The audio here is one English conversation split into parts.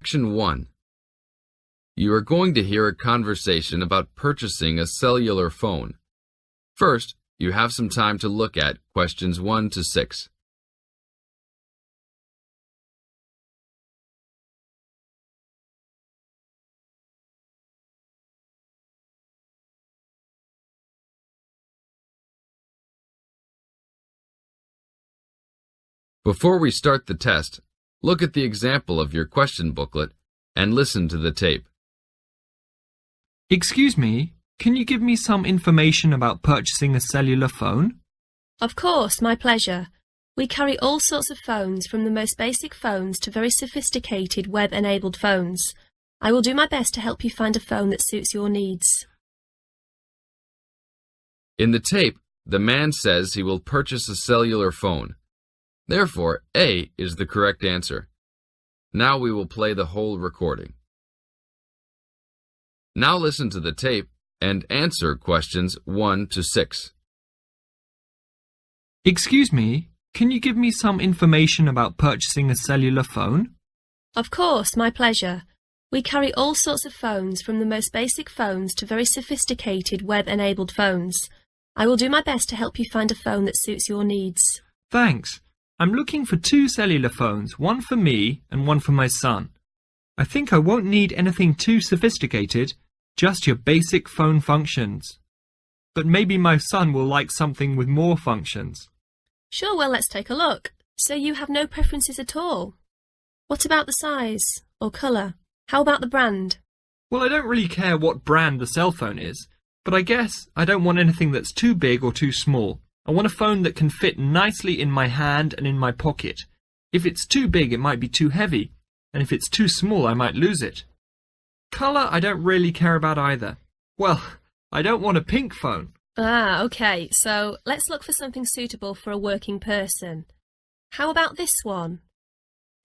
Section 1. You are going to hear a conversation about purchasing a cellular phone. First, you have some time to look at questions 1 to 6. Before we start the test, look at the example of your question booklet and listen to the tape. Excuse me, can you give me some information about purchasing a cellular phone? Of course, my pleasure. We carry all sorts of phones, from the most basic phones to very sophisticated web-enabled phones. I will do my best to help you find a phone that suits your needs. In the tape, the man says he will purchase a cellular phone. Therefore, A is the correct answer. Now we will play the whole recording. Now listen to the tape and answer questions 1 to 6. Excuse me, can you give me some information about purchasing a cellular phone? Of course, my pleasure. We carry all sorts of phones, from the most basic phones to very sophisticated web-enabled phones. I will do my best to help you find a phone that suits your needs. Thanks. I'm looking for 2 cellular phones, one for me and one for my son. I think I won't need anything too sophisticated, just your basic phone functions. But maybe my son will like something with more functions. Sure, well, let's take a look. So you have no preferences at all? What about the size or colour? How about the brand? Well, I don't really care what brand the cell phone is, but I guess I don't want anything that's too big or too small. I want a phone that can fit nicely in my hand and in my pocket. If it's too big, it might be too heavy, and if it's too small, I might lose it. Colour, I don't really care about either. Well, I don't want a pink phone. Ah, okay, so let's look for something suitable for a working person. How about this one?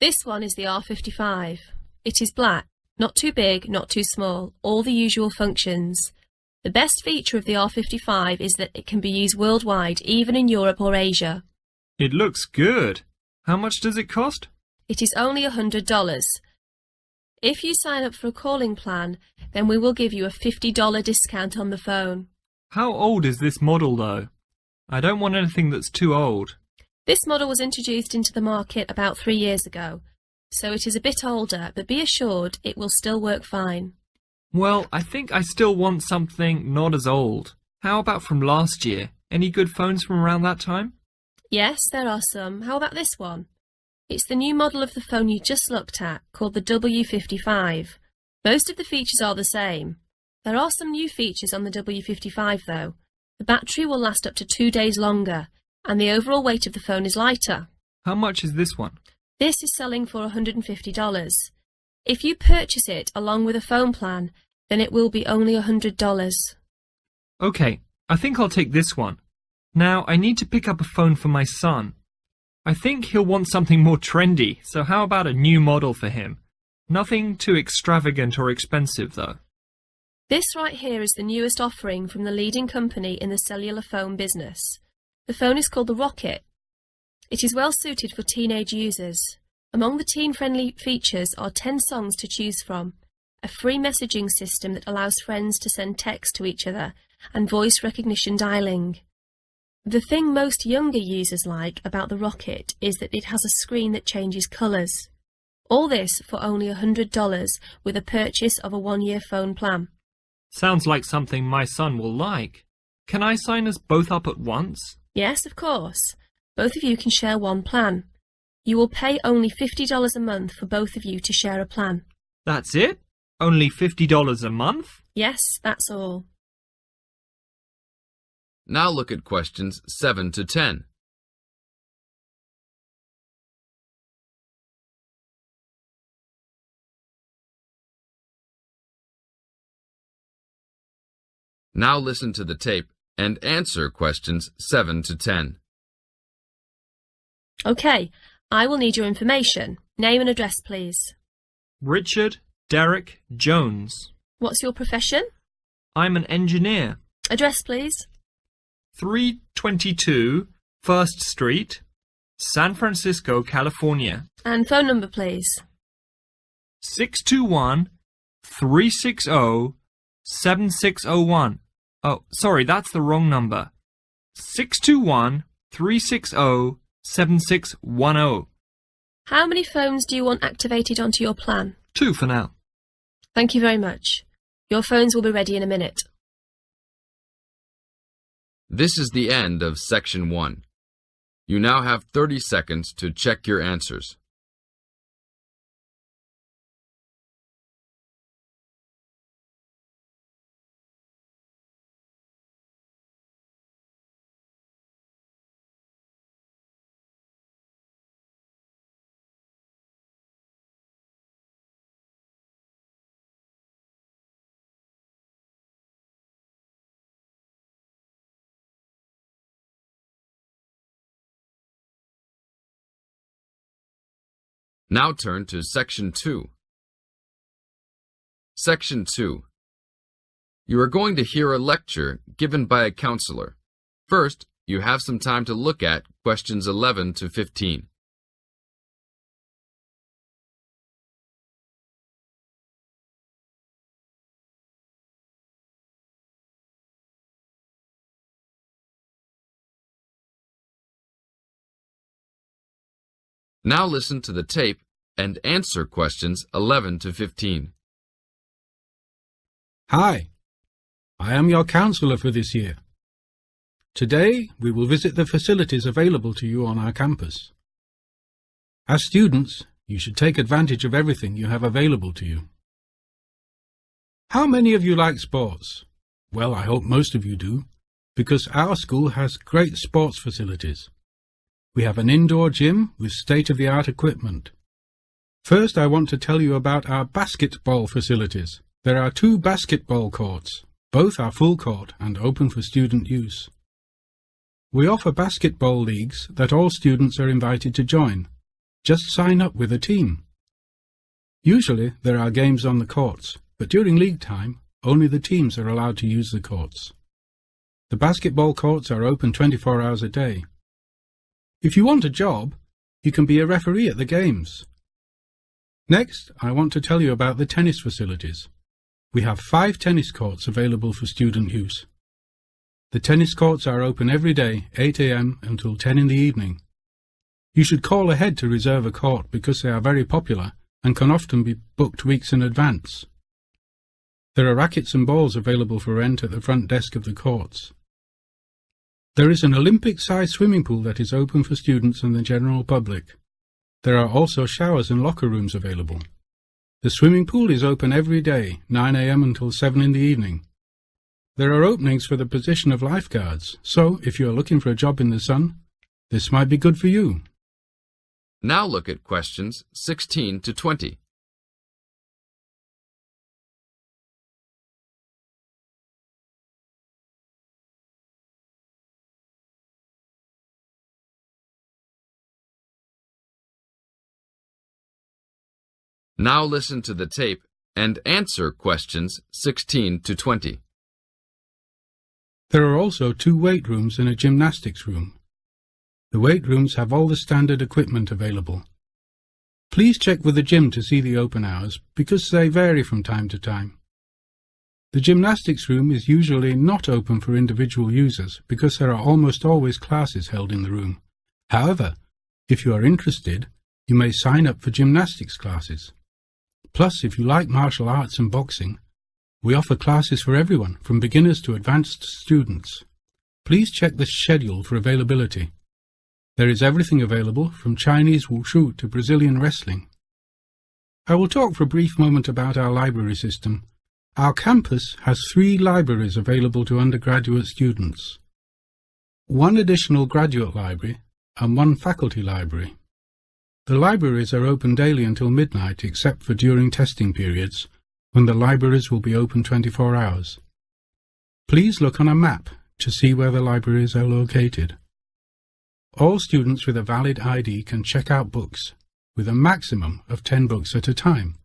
This one is the R55. It is black, not too big, not too small, all the usual functions. The best feature of the R55 is that it can be used worldwide, even in Europe or Asia. It looks good. How much does it cost? It is only $100. If you sign up for a calling plan, then we will give you a $50 discount on the phone. How old is this model, though? I don't want anything that's too old. This model was introduced into the market about 3 years ago, so it is a bit older, but be assured it will still work fine. Well, I think I still want something not as old. How about from last year? Any good phones from around that time? Yes, there are some. How about this one? It's the new model of the phone you just looked at, called the W55. Most of the features are the same. There are some new features on the W55 though. The battery will last up to 2 days longer, and the overall weight of the phone is lighter. How much is this one? This is selling for $150. If you purchase it along with a phone plan, then it will be only $100. Okay, I think I'll take this one. Now, I need to pick up a phone for my son. I think he'll want something more trendy, so how about a new model for him? Nothing too extravagant or expensive, though. This right here is the newest offering from the leading company in the cellular phone business. The phone is called the Rocket. It is well suited for teenage users. Among the teen-friendly features are 10 songs to choose from, a free messaging system that allows friends to send text to each other, and voice recognition dialing. The thing most younger users like about the Rocket is that it has a screen that changes colours. All this for only $100 with a purchase of a 1-year phone plan. Sounds like something my son will like. Can I sign us both up at once? Yes, of course. Both of you can share one plan. You will pay only $50 a month for both of you to share a plan. That's it? Only $50 a month? Yes, that's all. Now look at questions 7 to 10. Now listen to the tape and answer questions 7 to 10. Okay, I will need your information. Name and address, please. Richard Derek Jones. What's your profession? I'm an engineer. Address, please. 322 First Street, San Francisco, California. And phone number, please. 621-360-7601. Oh, sorry, that's the wrong number. 621-360-7610. How many phones do you want activated onto your plan? 2 for now. Thank you very much. Your phones will be ready in a minute. This is the end of Section 1. You now have 30 seconds to check your answers. Now turn to Section 2. Section 2. You are going to hear a lecture given by a counselor. First, you have some time to look at questions 11 to 15. Now listen to the tape and answer questions 11 to 15. Hi, I am your counselor for this year. Today, we will visit the facilities available to you on our campus. As students, you should take advantage of everything you have available to you. How many of you like sports? Well, I hope most of you do, because our school has great sports facilities. We have an indoor gym with state-of-the-art equipment. First, I want to tell you about our basketball facilities. There are 2 basketball courts. Both are full court and open for student use. We offer basketball leagues that all students are invited to join. Just sign up with a team. Usually, there are games on the courts, but during league time, only the teams are allowed to use the courts. The basketball courts are open 24 hours a day. If you want a job, you can be a referee at the games. Next, I want to tell you about the tennis facilities. We have 5 tennis courts available for student use. The tennis courts are open every day, 8 a.m. until 10 in the evening. You should call ahead to reserve a court because they are very popular and can often be booked weeks in advance. There are rackets and balls available for rent at the front desk of the courts. There is an Olympic-sized swimming pool that is open for students and the general public. There are also showers and locker rooms available. The swimming pool is open every day, 9 a.m. until 7 in the evening. There are openings for the position of lifeguards, so if you are looking for a job in the sun, this might be good for you. Now look at questions 16 to 20. Now listen to the tape and answer questions 16 to 20. There are also 2 weight rooms and a gymnastics room. The weight rooms have all the standard equipment available. Please check with the gym to see the open hours because they vary from time to time. The gymnastics room is usually not open for individual users because there are almost always classes held in the room. However, if you are interested, you may sign up for gymnastics classes. Plus, if you like martial arts and boxing, we offer classes for everyone, from beginners to advanced students. Please check the schedule for availability. There is everything available, from Chinese wushu to Brazilian wrestling. I will talk for a brief moment about our library system. Our campus has 3 libraries available to undergraduate students, 1 additional graduate library and 1 faculty library. The libraries are open daily until midnight except for during testing periods, when the libraries will be open 24 hours. Please look on a map to see where the libraries are located. All students with a valid ID can check out books, with a maximum of 10 books at a time.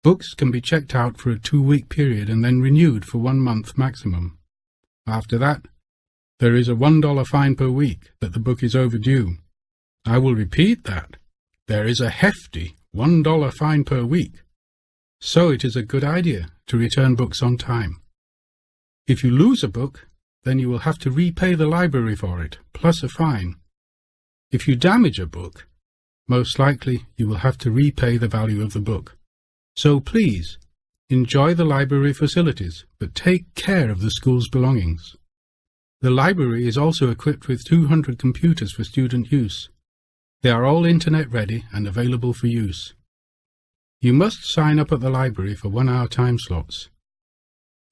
Books can be checked out for a 2-week period and then renewed for 1 month maximum. After that, there is a $1 fine per week that the book is overdue. I will repeat that. There is a hefty $1 fine per week, so it is a good idea to return books on time. If you lose a book, then you will have to repay the library for it, plus a fine. If you damage a book, most likely you will have to repay the value of the book. So please, enjoy the library facilities, but take care of the school's belongings. The library is also equipped with 200 computers for student use. They are all internet ready and available for use. You must sign up at the library for 1-hour time slots.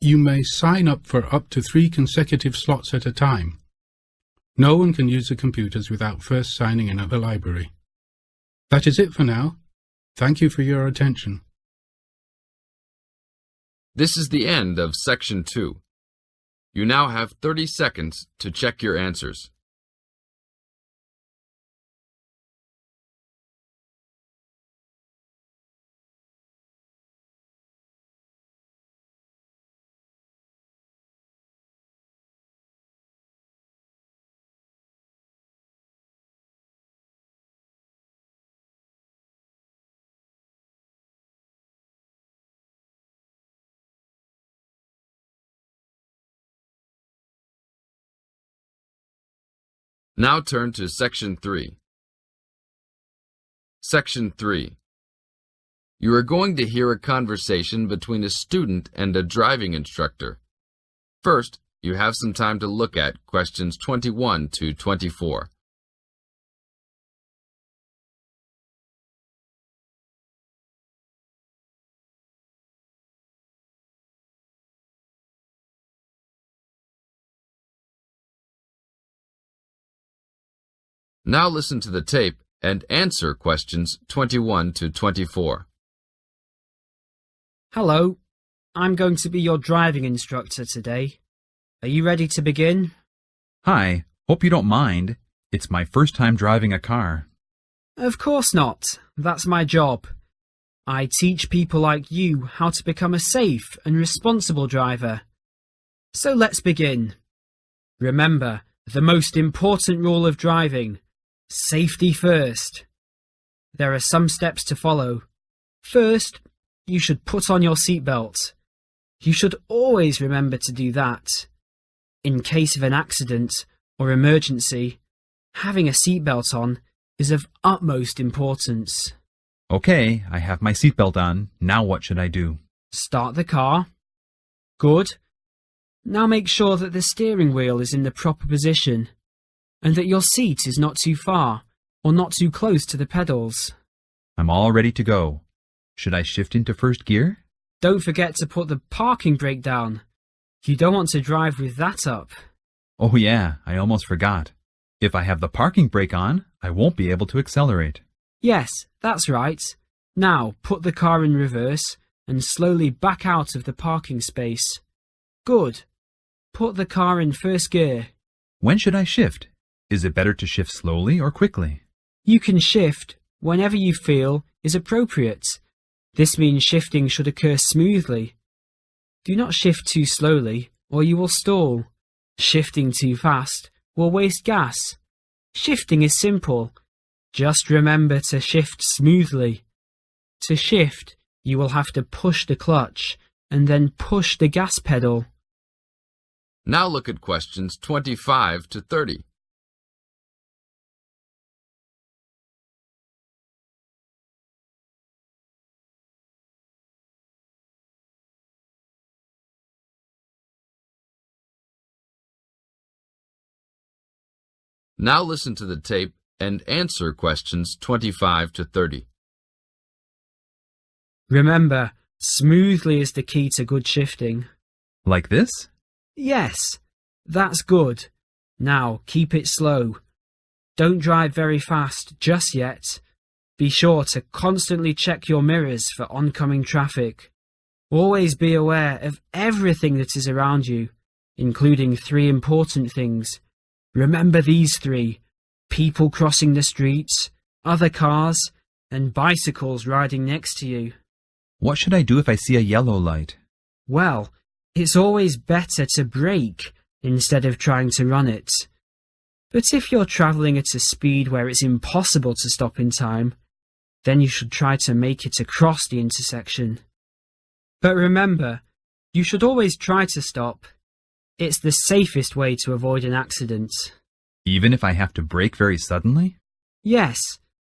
You may sign up for up to 3 consecutive slots at a time. No one can use the computers without first signing in at the library. That is it for now. Thank you for your attention. This is the end of Section 2. You now have 30 seconds to check your answers. Now turn to Section 3. Section 3. You are going to hear a conversation between a student and a driving instructor. First, you have some time to look at questions 21 to 24. Now listen to the tape and answer questions 21 to 24. Hello, I'm going to be your driving instructor today. Are you ready to begin? Hi, hope you don't mind. It's my first time driving a car. Of course not. That's my job. I teach people like you how to become a safe and responsible driver. So let's begin. Remember, the most important rule of driving: safety first. There are some steps to follow. First, you should put on your seatbelt. You should always remember to do that. In case of an accident or emergency, having a seatbelt on is of utmost importance. Okay, I have my seatbelt on. Now what should I do? Start the car. Good. Now make sure that the steering wheel is in the proper position and that your seat is not too far or not too close to the pedals. I'm all ready to go. Should I shift into first gear? Don't forget to put the parking brake down. You don't want to drive with that up. Oh yeah, I almost forgot. If I have the parking brake on, I won't be able to accelerate. Yes, that's right. Now put the car in reverse and slowly back out of the parking space. Good. Put the car in first gear. When should I shift? Is it better to shift slowly or quickly? You can shift whenever you feel is appropriate. This means shifting should occur smoothly. Do not shift too slowly or you will stall. Shifting too fast will waste gas. Shifting is simple. Just remember to shift smoothly. To shift, you will have to push the clutch and then push the gas pedal. Now look at questions 25 to 30. Now listen to the tape and answer questions 25 to 30. Remember, smoothly is the key to good shifting. Like this? Yes, that's good. Now keep it slow. Don't drive very fast just yet. Be sure to constantly check your mirrors for oncoming traffic. Always be aware of everything that is around you, including 3 important things. Remember these 3: people crossing the streets, other cars, and bicycles riding next to you. What should I do if I see a yellow light? Well, it's always better to brake instead of trying to run it. But if you're travelling at a speed where it's impossible to stop in time, Then you should try to make it across the intersection. But remember, you should always try to stop. It's the safest way to avoid an accident. Even if I have to brake very suddenly? Yes,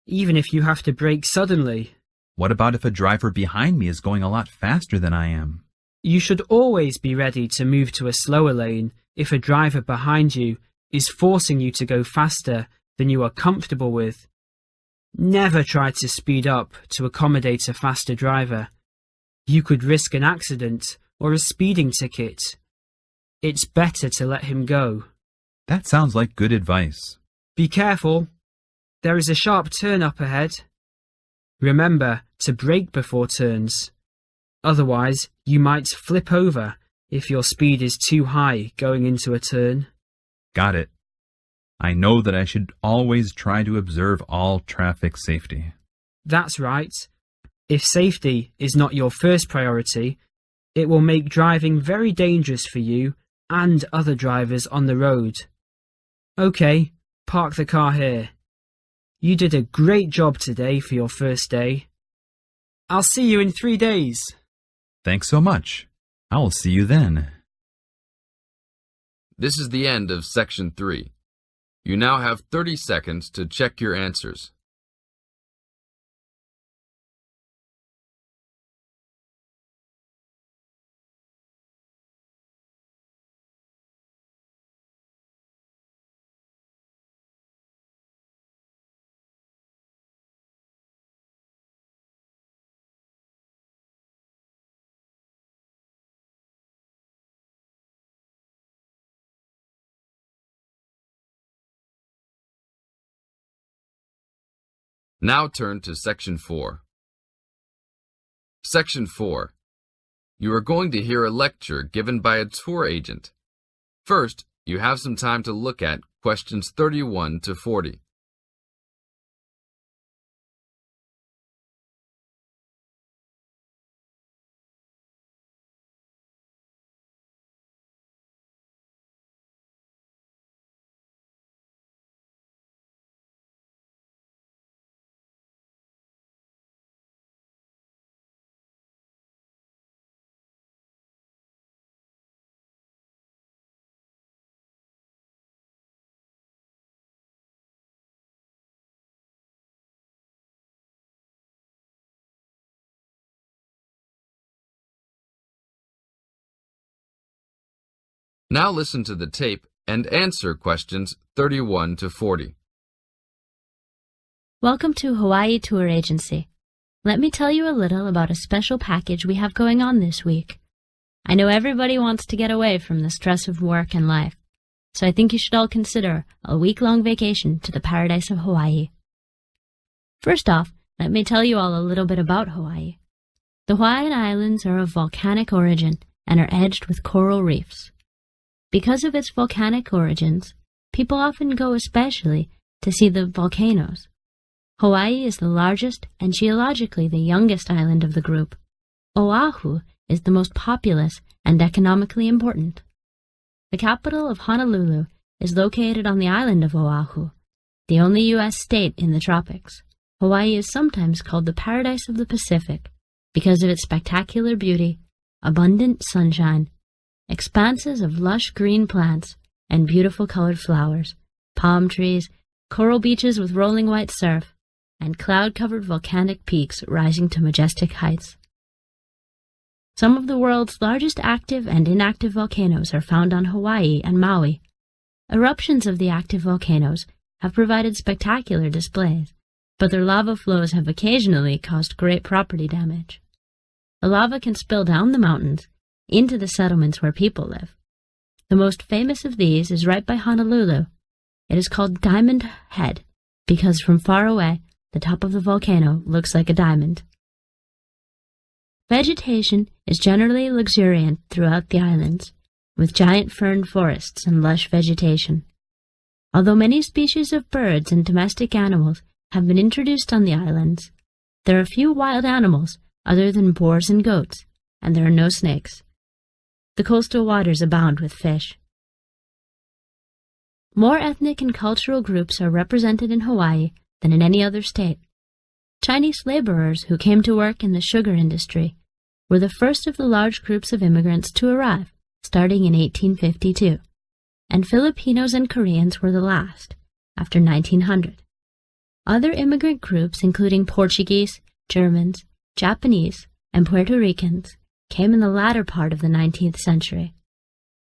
even if you have to brake suddenly. What about if a driver behind me is going a lot faster than I am? You should always be ready to move to a slower lane if a driver behind you is forcing you to go faster than you are comfortable with. Never try to speed up to accommodate a faster driver. You could risk an accident or a speeding ticket. It's better to let him go. That sounds like good advice. Be careful. There is a sharp turn up ahead. Remember to brake before turns. Otherwise, you might flip over if your speed is too high going into a turn. Got it. I know that I should always try to observe all traffic safety. That's right. If safety is not your first priority, it will make driving very dangerous for you and other drivers on the road. Okay, park the car here. You did a great job today for your first day. I'll see you in 3 days. Thanks so much. I will see you then. This is the end of Section 3. You now have 30 seconds to check your answers. Now turn to Section 4. Section 4. You are going to hear a lecture given by a tour agent. First, you have some time to look at questions 31 to 40. Now listen to the tape and answer questions 31 to 40. Welcome to Hawaii Tour Agency. Let me tell you a little about a special package we have going on this week. I know everybody wants to get away from the stress of work and life, so I think you should all consider a week-long vacation to the paradise of Hawaii. First off, let me tell you all a little bit about Hawaii. The Hawaiian Islands are of volcanic origin and are edged with coral reefs. Because of its volcanic origins, people often go especially to see the volcanoes. Hawaii is the largest and geologically the youngest island of the group. Oahu is the most populous and economically important. The capital of Honolulu is located on the island of Oahu, the only U.S. state in the tropics. Hawaii is sometimes called the paradise of the Pacific because of its spectacular beauty, abundant sunshine, expanses of lush green plants and beautiful colored flowers, palm trees, coral beaches with rolling white surf, and cloud-covered volcanic peaks rising to majestic heights. Some of the world's largest active and inactive volcanoes are found on Hawaii and Maui. Eruptions of the active volcanoes have provided spectacular displays, but their lava flows have occasionally caused great property damage. The lava can spill down the mountains into the settlements where people live. The most famous of these is right by Honolulu. It is called Diamond Head because from far away, the top of the volcano looks like a diamond. Vegetation is generally luxuriant throughout the islands, with giant fern forests and lush vegetation. Although many species of birds and domestic animals have been introduced on the islands, there are few wild animals other than boars and goats, and there are no snakes. The coastal waters abound with fish. More ethnic and cultural groups are represented in Hawaii than in any other state. Chinese laborers who came to work in the sugar industry were the first of the large groups of immigrants to arrive, starting in 1852, and Filipinos and Koreans were the last, after 1900. Other immigrant groups, including Portuguese, Germans, Japanese, and Puerto Ricans, came in the latter part of the 19th century.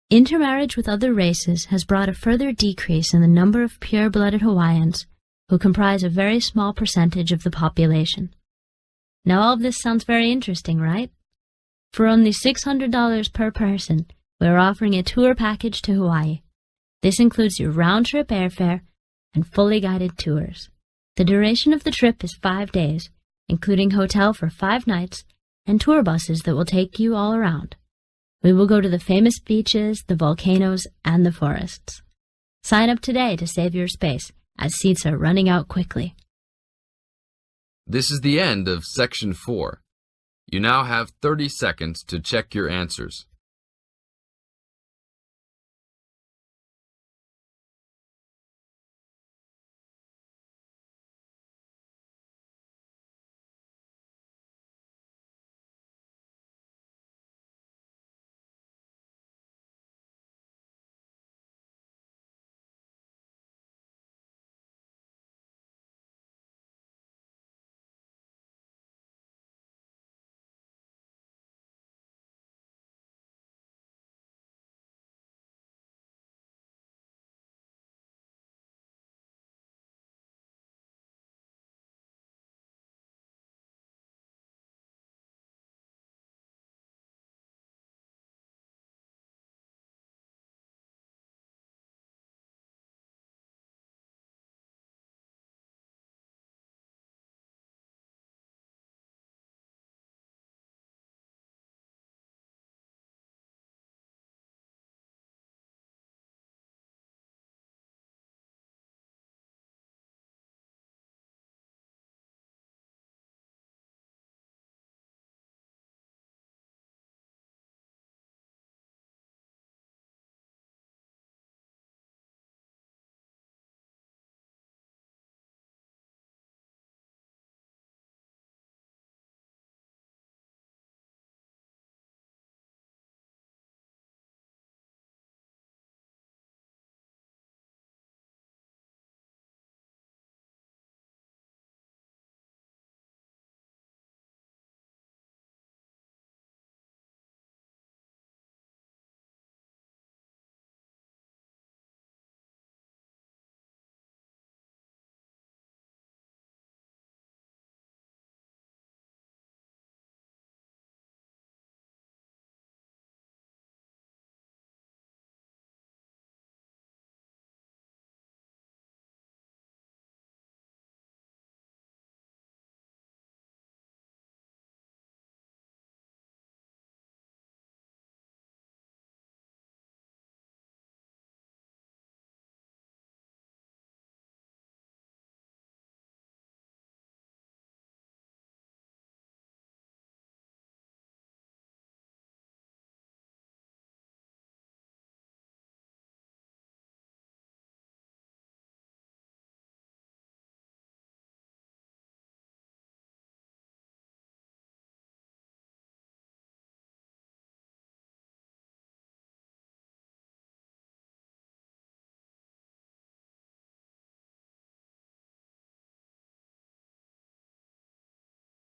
Intermarriage with other races has brought a further decrease in the number of pure-blooded Hawaiians, who comprise a very small percentage of the population. Now all of this sounds very interesting, right? For only $600 per person, we are offering a tour package to Hawaii. This includes your round-trip airfare and fully guided tours. The duration of the trip is 5 days, including hotel for 5 nights and tour buses that will take you all around. We will go to the famous beaches, the volcanoes, and the forests. Sign up today to save your space, as seats are running out quickly. This is the end of Section 4. You now have 30 seconds to check your answers.